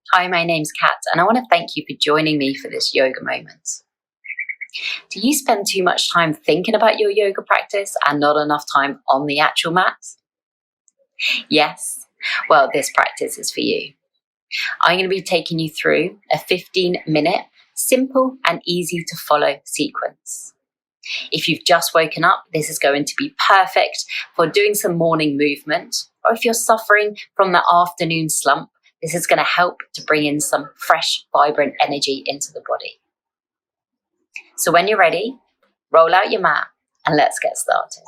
Hi, my name's Kat, and I want to thank you for joining me for this yoga moment. Do you spend too much time thinking about your yoga practice and not enough time on the actual mat? Yes? Well, this practice is for you. I'm going to be taking you through a 15-minute, simple and easy to follow sequence. If you've just woken up, this is going to be perfect for doing some morning movement, or if you're suffering from the afternoon slump, this is going to help to bring in some fresh, vibrant energy into the body. So when you're ready, roll out your mat and let's get started.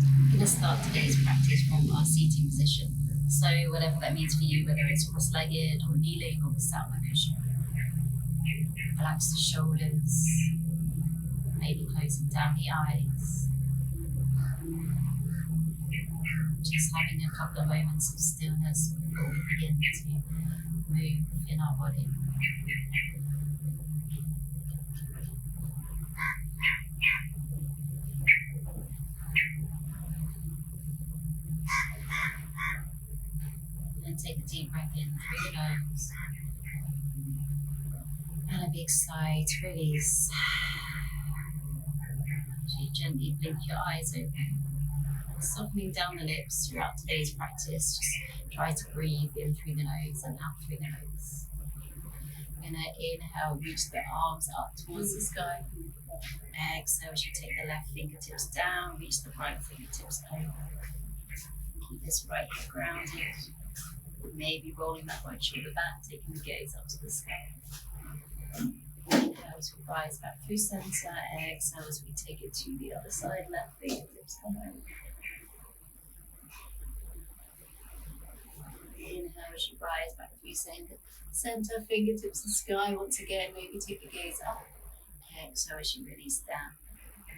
I'm going to start today's practice from our seating position. So whatever that means for you, whether it's cross-legged or kneeling or without cushion. Relax the shoulders, maybe closing down the eyes. Just having a couple of moments of stillness before we begin to move in our body. And take a deep breath in through the nose. And a big sigh to release. So you gently blink your eyes open. Softening down the lips throughout today's practice. Just try to breathe in through the nose and out through the nose. We're going to inhale, reach the arms up towards the sky. Exhale as you take the left fingertips down, reach the right fingertips over. Keep this right hip grounded. Maybe rolling that right shoulder back, taking the gaze up to the sky. Inhale as we rise back through center. Exhale as we take it to the other side, left fingertips come over. Inhale as you rise back through center, fingertips to sky. Once again, maybe take the gaze up. Exhale as you release down.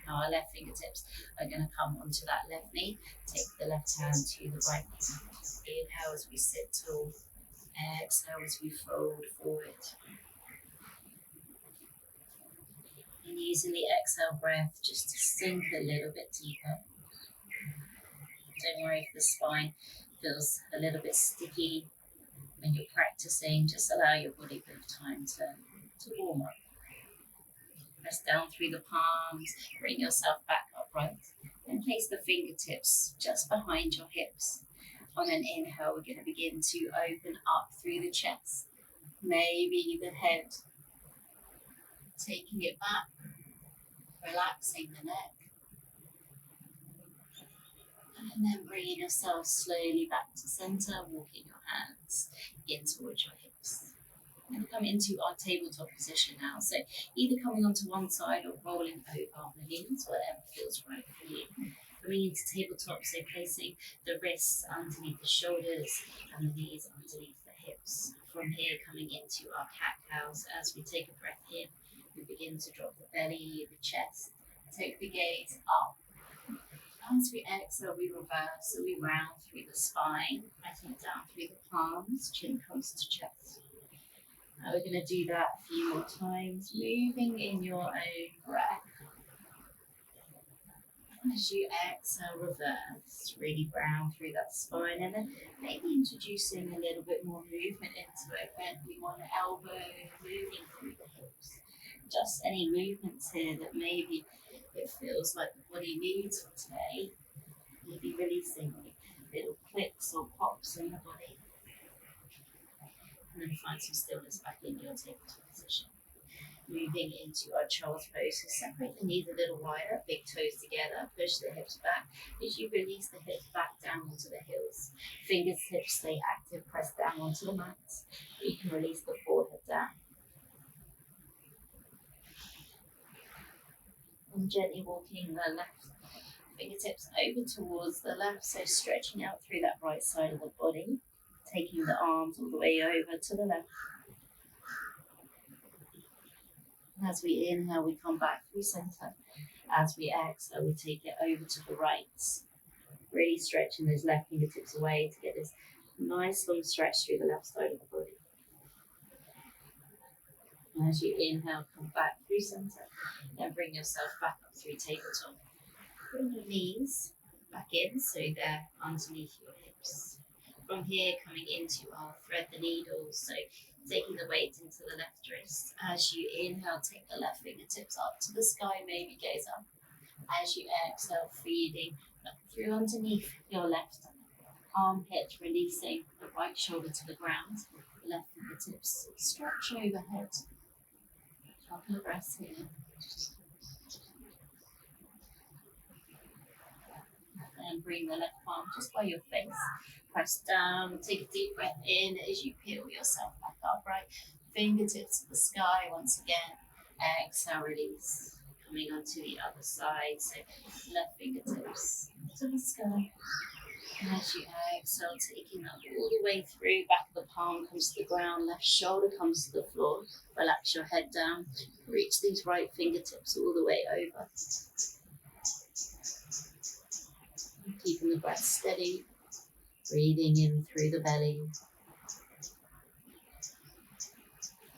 Now our left fingertips are going to come onto that left knee. Take the left hand to the right knee. Inhale as we sit tall. Exhale as we fold forward. And using the exhale breath just to sink a little bit deeper. Don't worry if the spine feels a little bit sticky when you're practicing. Just allow your body a bit of time to warm up. Press down through the palms, bring yourself back upright, and place the fingertips just behind your hips. On an inhale, we're going to begin to open up through the chest, maybe the head, taking it back, relaxing the neck, and then bringing yourself slowly back to center, walking your hands in towards your hips. We're going to come into our tabletop position now. So either coming onto one side or rolling over on the knees, whatever feels right for you. Coming into tabletop, so placing the wrists underneath the shoulders and the knees underneath the hips. From here, coming into our cat-cows. As we take a breath in, we begin to drop the belly, the chest. Take the gaze up. As we exhale, we reverse, so we round through the spine, pressing down through the palms, chin comes to chest. Now we're going to do that a few more times, moving in your own breath. As you exhale, reverse, really round through that spine, and then maybe introducing a little bit more movement into it, bending one elbow, moving through the hips. Just any movements here that maybe it feels like the body needs for today. Maybe releasing little clicks or pops in the body. And then find some stillness back in your tabletop position. Moving into our child's pose, so separate the knees a little wider, big toes together, push the hips back. As you release the hips back down onto the heels, fingertips stay active, press down onto the mats. You can release the forehead down. And gently walking the left fingertips over towards the left, so stretching out through that right side of the body, taking the arms all the way over to the left. As we inhale, we come back through center. As we exhale, we take it over to the right. Really stretching those left fingertips away to get this nice long stretch through the left side of the body. And as you inhale, come back through center. Then bring yourself back up through tabletop. Bring your knees back in so they're underneath your hips. From here, coming into our thread the needles, so taking the weight into the left wrist. As you inhale, take the left fingertips up to the sky, maybe gaze up. As you exhale, feeding through underneath your left armpit, releasing the right shoulder to the ground. Left fingertips stretch overhead. Couple of breaths here. And bring the left palm just by your face. Press down, take a deep breath in as you peel yourself back upright. Fingertips to the sky once again. Exhale, release. Coming onto the other side, so left fingertips to the sky. And as you exhale, taking that all the way through, back of the palm comes to the ground, left shoulder comes to the floor. Relax your head down, reach these right fingertips all the way over. Keeping the breath steady, breathing in through the belly.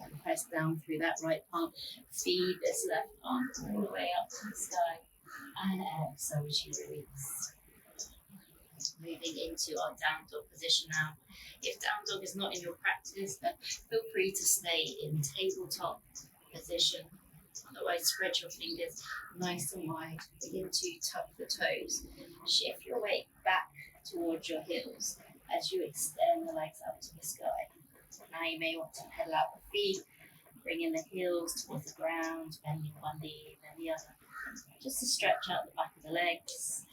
And press down through that right palm. Feed this left arm all the way up to the sky. And exhale as you release. Moving into our down dog position now. If down dog is not in your practice, then feel free to stay in tabletop position. Otherwise, spread your fingers nice and wide. Begin to tuck the toes. Shift your weight back towards your heels as you extend the legs up to the sky. Now you may want to pedal out the feet, bringing the heels towards the ground, bending one knee, then the other. Just to stretch out the back of the legs.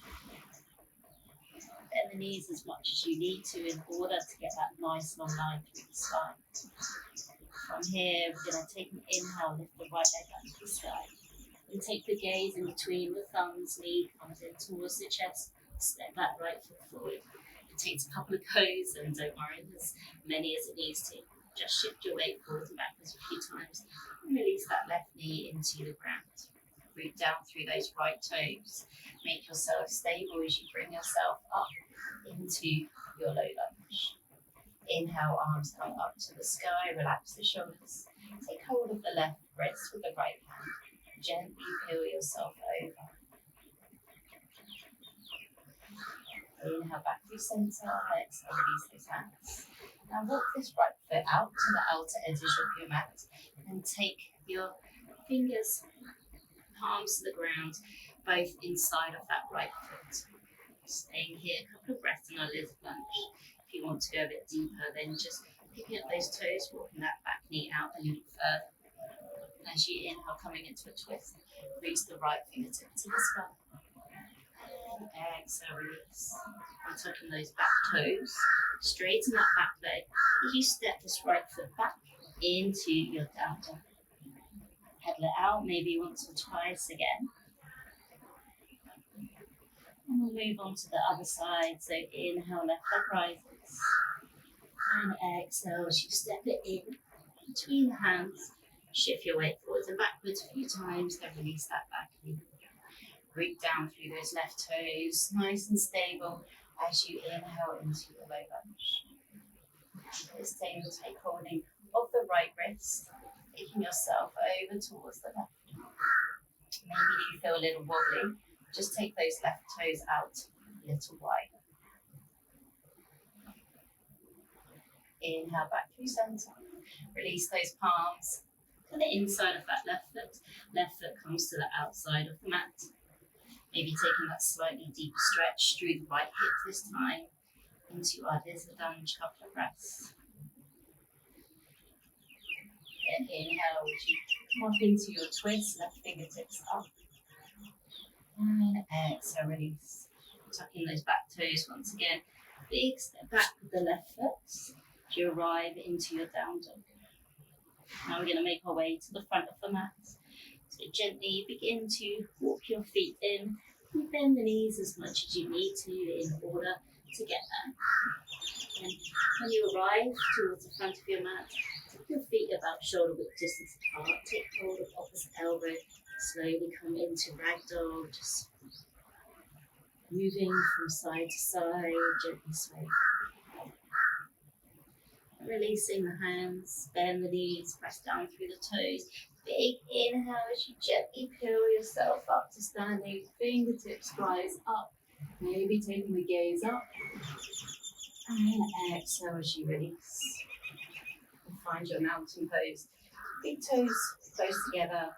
Bend the knees as much as you need to in order to get that nice long line through the spine. From here, we're going to take an inhale, lift the right leg up to the sky. And take the gaze in between the thumbs, knee comes in towards the chest, step that right foot forward. It takes a couple of goes, and don't worry, as many as it needs to. Just shift your weight forwards and backwards a few times, and release that left knee into the ground. Root down through those right toes. Make yourself stable as you bring yourself up into your low lunge. Inhale, arms come up to the sky, relax the shoulders. Take hold of the left wrist with the right hand. Gently peel yourself over. Inhale back through center, exhale, release those hands. Now walk this right foot out to the outer edges of your mat and take your fingers, palms to the ground, both inside of that right foot. Staying here, a couple of breaths in our lizard lunge. If you want to go a bit deeper, then just picking up those toes, walking that back knee out a little further. As you inhale, coming into a twist, reach the right fingertip to the sky. And exhale, release. And tucking those back toes, straighten that back leg. As you step this right foot back into your down dog. Pedal it out, maybe once or twice again. And we'll move on to the other side. So inhale, left leg rises. And exhale as you step it in between the hands. Shift your weight forwards and backwards a few times, then release that back knee. Root down through those left toes, nice and stable as you inhale into your low lunge. This time you'll take holding of the right wrist, taking yourself over towards the left. Maybe if you feel a little wobbly, just take those left toes out a little wider. Inhale back through center. Release those palms to the inside of that left foot. Left foot comes to the outside of the mat. Maybe taking that slightly deeper stretch through the right hip this time into our lizard lunge, couple of breaths. Then inhale as you come up into your twist, left fingertips up. And exhale, release. Tucking those back toes once again. Big step back with the left foot as you arrive into your down dog. Now we're going to make our way to the front of the mat. So gently begin to walk your feet in and bend the knees as much as you need to in order to get there. And when you arrive towards the front of your mat, take your feet about shoulder width distance apart. Take hold of opposite elbow. Slowly come into ragdoll, just moving from side to side, gently sway. Releasing the hands, bend the knees, press down through the toes. Big inhale as you gently peel yourself up to standing, fingertips rise up. Maybe taking the gaze up. And exhale as you release. And find your mountain pose. Big toes close together,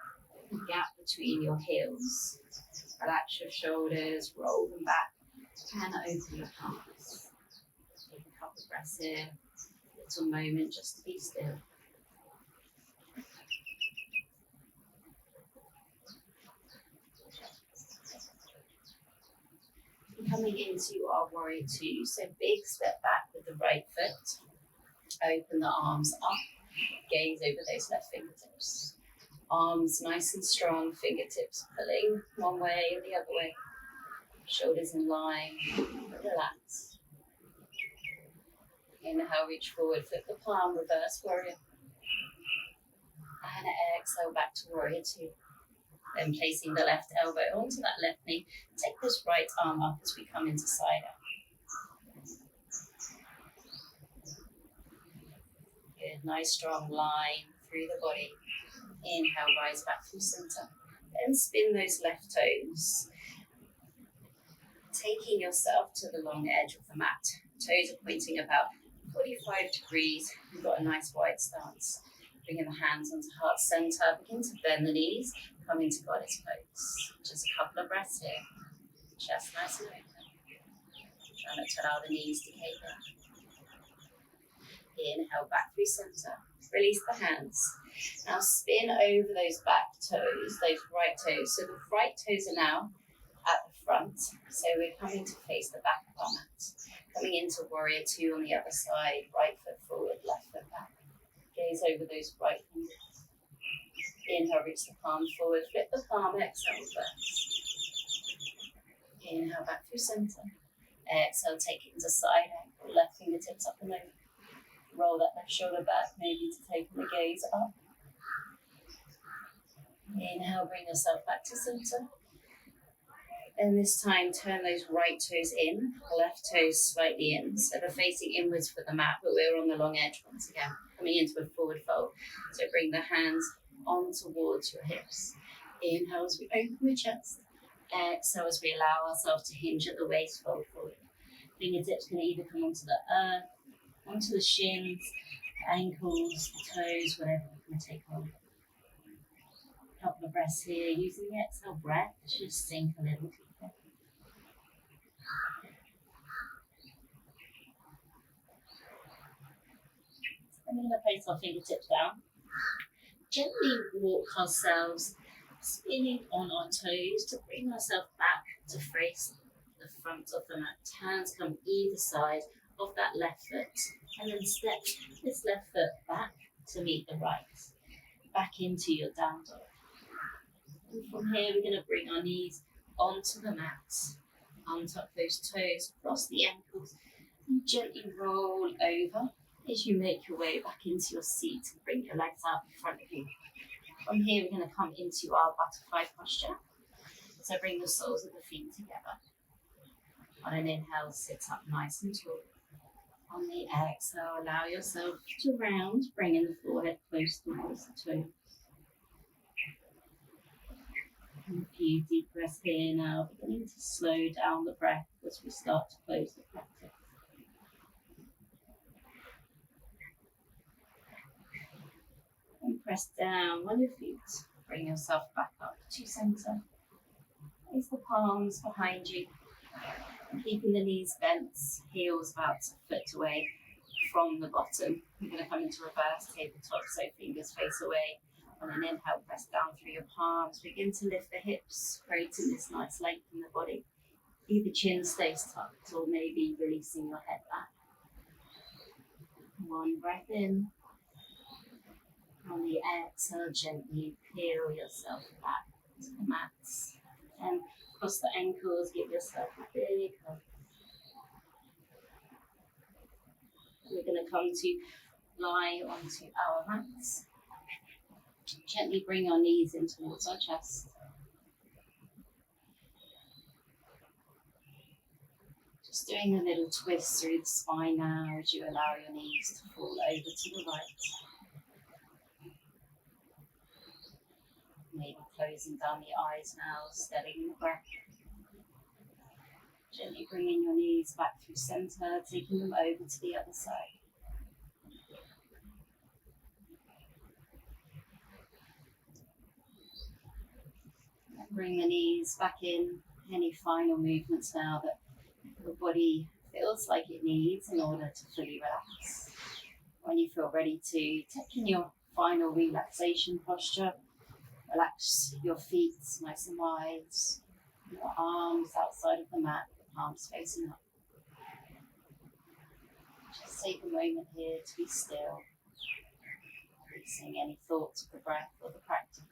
gap between your heels. Relax your shoulders, roll them back, and open your palms. Take a couple of breaths here, a little moment just to be still. Coming into our warrior two, so big step back with the right foot. Open the arms up, gaze over those left fingertips. Arms nice and strong, fingertips pulling one way or the other way. Shoulders in line, relax. Inhale, reach forward, flip the palm, reverse warrior. And exhale back to warrior two. Then placing the left elbow onto that left knee, take this right arm up as we come into side out. Good, nice strong line through the body. Inhale, rise back through center. Then spin those left toes. Taking yourself to the long edge of the mat. Toes are pointing about 45 degrees. You've got a nice wide stance. Bringing the hands onto heart center. Begin to bend the knees. Come into goddess pose. Just a couple of breaths here. Chest nice and open. Try not to allow the knees to cave in. Inhale back through center. Release the hands. Now spin over those back toes, those right toes. So the right toes are now at the front. So we're coming to face the back of our mat. Coming into warrior two on the other side. Right foot forward, left foot back. Gaze over those right fingers. Inhale, reach the palm forward, flip the palm, exhale, reverse. Inhale, back through center. Exhale, take it into side angle, left fingertips up and over. Roll that left shoulder back, maybe to take the gaze up. Inhale, bring yourself back to center. And this time, turn those right toes in, left toes slightly in. So they're facing inwards for the mat, but we're on the long edge once again, coming into a forward fold. So bring the hands on towards your hips. Inhale as we open the chest. Exhale as we allow ourselves to hinge at the waist, fold forward. Fingertips can either come onto the earth, onto the shins, ankles, toes, whatever you can take on. A couple of breaths here, using the exhale breath to just sink a little deeper. I'm going to place our fingertips down. Gently walk ourselves, spinning on our toes to bring ourselves back to face the front of the mat. Hands come either side of that left foot, and then step this left foot back to meet the right. Back into your down dog. And from here, we're going to bring our knees onto the mat, untuck those toes, cross the ankles, and gently roll over as you make your way back into your seat and bring your legs out in front of you. From here, we're going to come into our butterfly posture. So bring the soles of the feet together. On an inhale, sit up nice and tall. On the exhale, allow yourself to round, bringing the forehead close towards the toes. And a few deep breaths here now, beginning to slow down the breath as we start to close the practice. And press down on your feet. Bring yourself back up to center. Place the palms behind you. And keeping the knees bent, heels about a foot away from the bottom. You're going to come into reverse tabletop, so fingers face away. On an inhale, press down through your palms. Begin to lift the hips, creating this nice length in the body. Either chin stays tucked or maybe releasing your head back. One breath in. On the exhale, gently peel yourself back to the mat. And cross the ankles, give yourself a big hug. We're going to come to lie onto our mats. Gently bring our knees in towards our chest. Just doing a little twist through the spine now as you allow your knees to fall over to the right. Maybe closing down the eyes now, steadying the breath. Gently bringing your knees back through center, taking them over to the other side. Bring the knees back in. Any final movements now that your body feels like it needs in order to fully relax. When you feel ready to take in your final relaxation posture, relax your feet nice and wide, your arms outside of the mat, the palms facing up. Just take a moment here to be still, releasing any thoughts of the breath or the practice.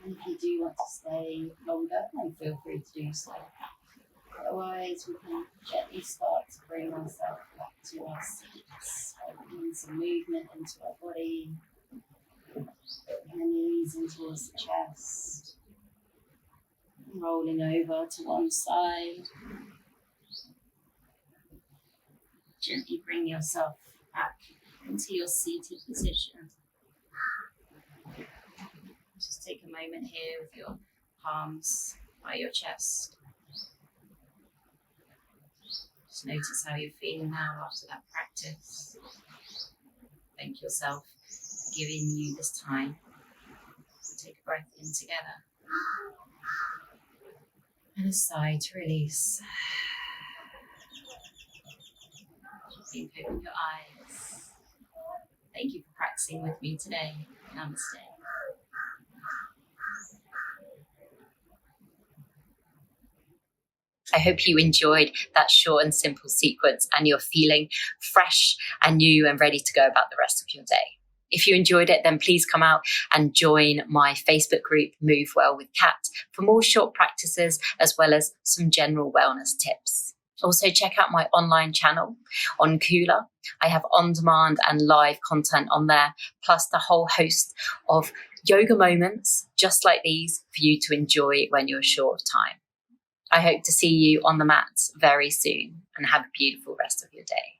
And if you do want to stay longer, then feel free to do so. Otherwise, we can gently start to bring ourselves back to our seats, bringing some movement into our body, bringing the knees in towards the chest, rolling over to one side. Gently bring yourself back into your seated position. Just take a moment here with your palms by your chest. Just notice how you're feeling now after that practice. Thank yourself for giving you this time. Take a breath in together. And a sigh to release. Blink open your eyes. Thank you for practicing with me today. Namaste. I hope you enjoyed that short and simple sequence and you're feeling fresh and new and ready to go about the rest of your day. If you enjoyed it, then please come out and join my Facebook group, Move Well with Kat, for more short practices as well as some general wellness tips. Also, check out my online channel on Kula. I have on-demand and live content on there, plus the whole host of yoga moments just like these for you to enjoy when you're short of time. I hope to see you on the mats very soon and have a beautiful rest of your day.